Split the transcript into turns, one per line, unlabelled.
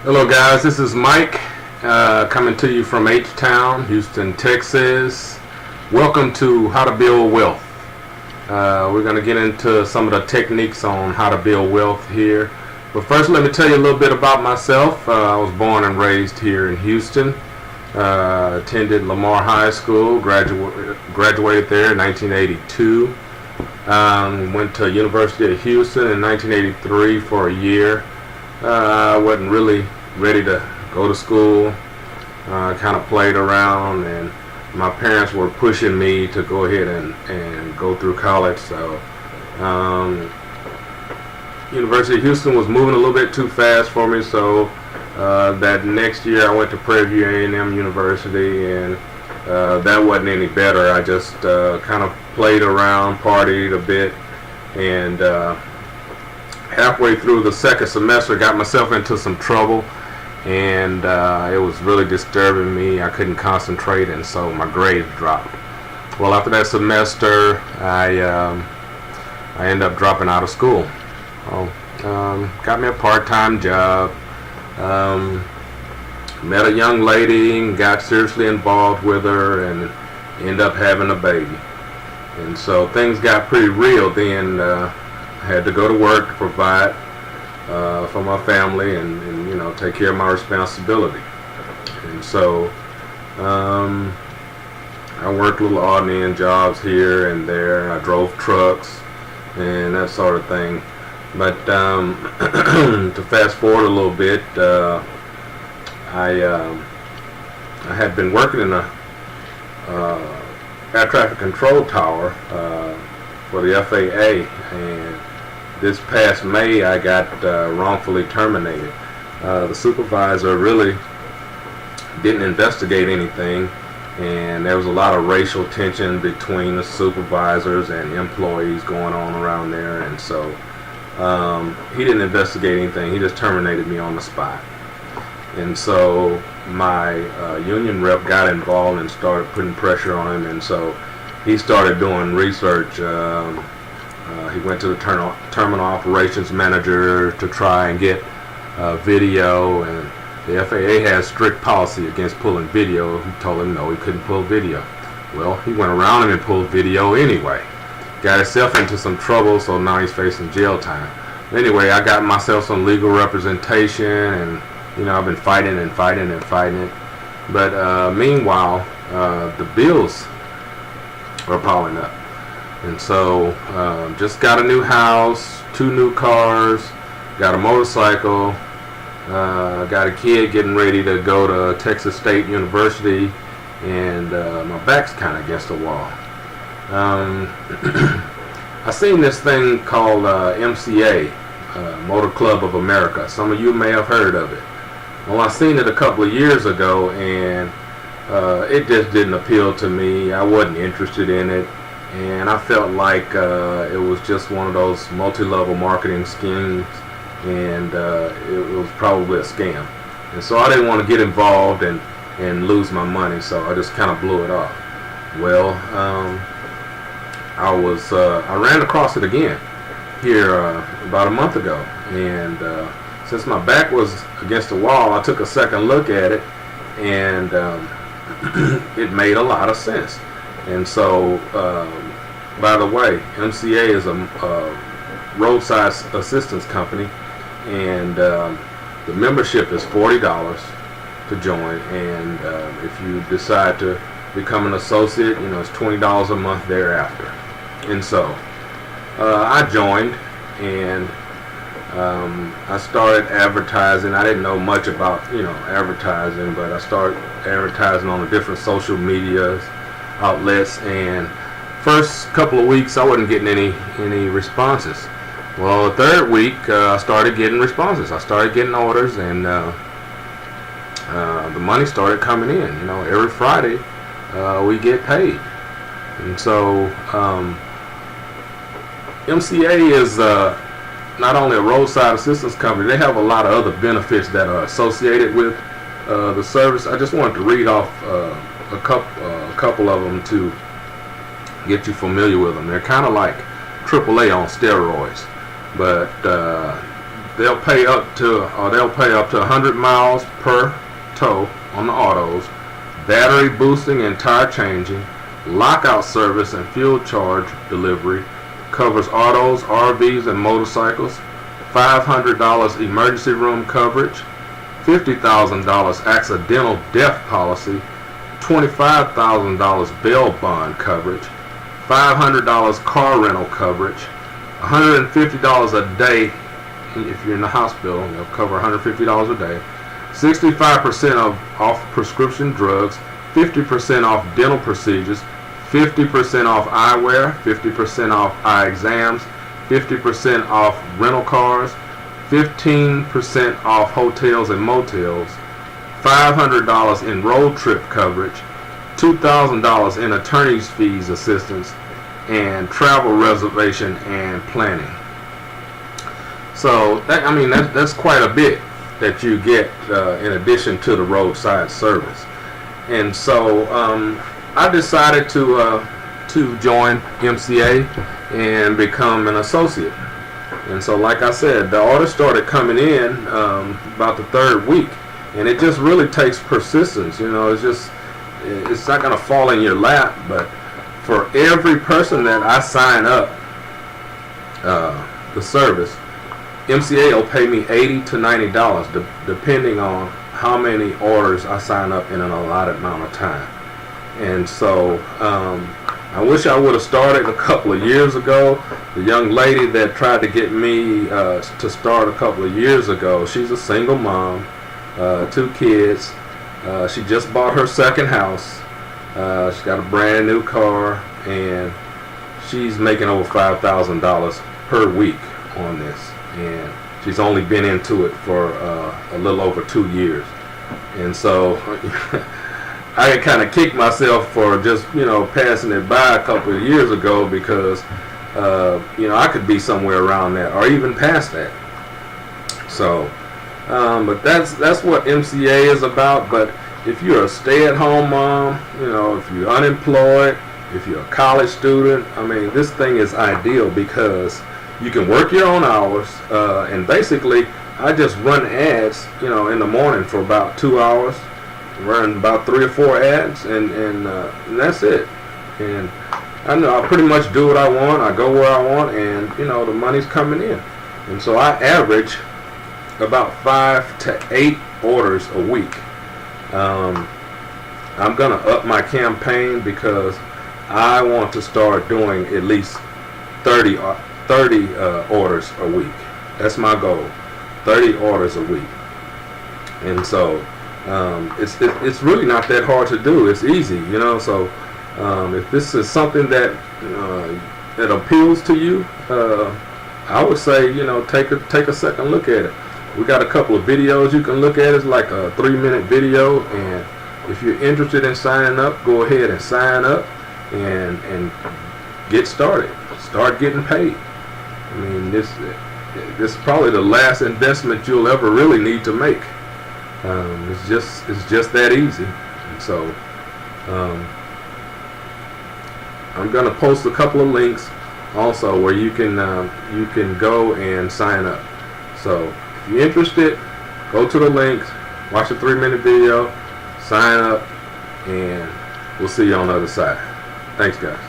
Hello guys, this is Mike coming to you from H-Town, Houston, Texas. Welcome to How to Build Wealth. We're going to get into some of the techniques on how to build wealth here. But first, let me tell you a little bit about myself. I was born and raised here in Houston. Attended Lamar High School, graduated there in 1982. Went to University of Houston in 1983 for a year. I wasn't really ready to go to school. Kind of played around, and my parents were pushing me to go ahead and go through college. So University of Houston was moving a little bit too fast for me, so that next year I went to Prairie View A&M University, and that wasn't any better. I just kind of played around, partied a bit, and halfway through the second semester got myself into some trouble, and it was really disturbing me. I couldn't concentrate, and so my grades dropped. Well, after that semester, I ended up dropping out of school. Got me a part-time job, met a young lady and got seriously involved with her, and ended up having a baby. And so things got pretty real then. Had to go to work to provide for my family and take care of my responsibility. And so I worked little odd and end jobs here and there. I drove trucks and that sort of thing. But to fast forward a little bit, I had been working in a air traffic control tower for the FAA, and this past May I got wrongfully terminated. The supervisor really didn't investigate anything, and there was a lot of racial tension between the supervisors and employees going on around there, and so he didn't investigate anything. He just terminated me on the spot. And so my union rep got involved and started putting pressure on him, and so he started doing research. He went to the terminal operations manager to try and get video, and the FAA has strict policy against pulling video. He told him no, he couldn't pull video. Well, he went around him and pulled video anyway. Got himself into some trouble, so now he's facing jail time. Anyway, I got myself some legal representation, and I've been fighting and fighting and fighting it. But meanwhile, the bills are piling up. And so just got a new house, 2 new cars, got a motorcycle, got a kid getting ready to go to Texas State University, and my back's kind of against the wall. I seen this thing called MCA, Motor Club of America. Some of you may have heard of it. Well, I seen it a couple of years ago, and it just didn't appeal to me. I wasn't interested in it, and I felt like it was just one of those multi-level marketing schemes, and it was probably a scam. And so I didn't want to get involved and lose my money, so I just kind of blew it off. Well, I ran across it again here about a month ago, and since my back was against the wall, I took a second look at it, and it made a lot of sense. And so, by the way, MCA is a roadside assistance company, and the membership is $40 to join, and if you decide to become an associate, it's $20 a month thereafter. And so I joined, and I started advertising. I didn't know much about advertising, but I started advertising on the different social media outlets, and first couple of weeks I wasn't getting any responses. Well, the third week I started getting responses. I started getting orders, and the money started coming in. Every Friday we get paid. And so MCA is not only a roadside assistance company, they have a lot of other benefits that are associated with the service. I just wanted to read off a couple of them to get you familiar with them. They're kind of like AAA on steroids, but they'll pay up to 100 miles per tow on the autos, battery boosting and tire changing, lockout service and fuel charge delivery, covers autos, RVs and motorcycles, $500 emergency room coverage, $50,000 accidental death policy, $25,000 bail bond coverage, $500 car rental coverage, $150 a day if you're in the hospital. They'll cover $150 a day. 65% off prescription drugs, 50% off dental procedures, 50% off eyewear, 50% off eye exams, 50% off rental cars, 15% off hotels and motels, $500 in road trip coverage, $2,000 in attorney's fees assistance, and travel reservation and planning. So that's quite a bit that you get in addition to the roadside service. And so I decided to join MCA and become an associate. And so, like I said, the orders started coming in about the third week, and it just really takes persistence. It's not going to fall in your lap, but for every person that I sign up the service, MCA will pay me $80 to $90 depending on how many orders I sign up in an allotted amount of time. And so I wish I would have started a couple of years ago. The young lady that tried to get me to start a couple of years ago, she's a single mom, 2 kids. She just bought her second house. She's got a brand new car, and she's making over $5,000 per week on this. And she's only been into it for a little over 2 years. And so I kind of kicked myself for just, passing it by a couple of years ago, because, I could be somewhere around that or even past that. So, but that's what MCA is about. But if you're a stay-at-home mom, if you're unemployed, if you're a college student, this thing is ideal because you can work your own hours, and basically I just run ads, in the morning for about 2 hours, run about 3 or 4 ads, and that's it. And I know I pretty much do what I want, I go where I want, and the money's coming in. And so I average about 5 to 8 orders a week. I'm gonna up my campaign because I want to start doing at least 30 orders a week. That's my goal, 30 orders a week. And so it's really not that hard to do. It's easy, So if this is something that that appeals to you, I would say take a second look at it. We got a couple of videos you can look at. It's like a 3-minute video, and if you're interested in signing up, go ahead and sign up and get started. Start getting paid. This is probably the last investment you'll ever really need to make. It's just that easy. And so I'm gonna post a couple of links also where you can go and sign up. So if you're interested, go to the links, watch a 3-minute video, sign up, and we'll see you on the other side. Thanks, guys.